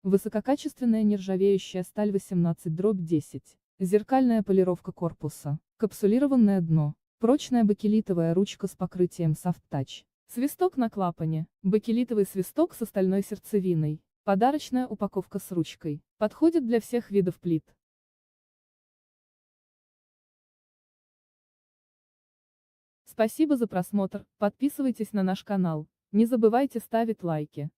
Высококачественная нержавеющая сталь 18/10. Зеркальная полировка корпуса. Капсулированное дно. Прочная бакелитовая ручка с покрытием Soft Touch. Свисток на клапане. Бакелитовый свисток с стальной сердцевиной. Подарочная упаковка с ручкой. Подходит для всех видов плит. Спасибо за просмотр, подписывайтесь на наш канал, не забывайте ставить лайки.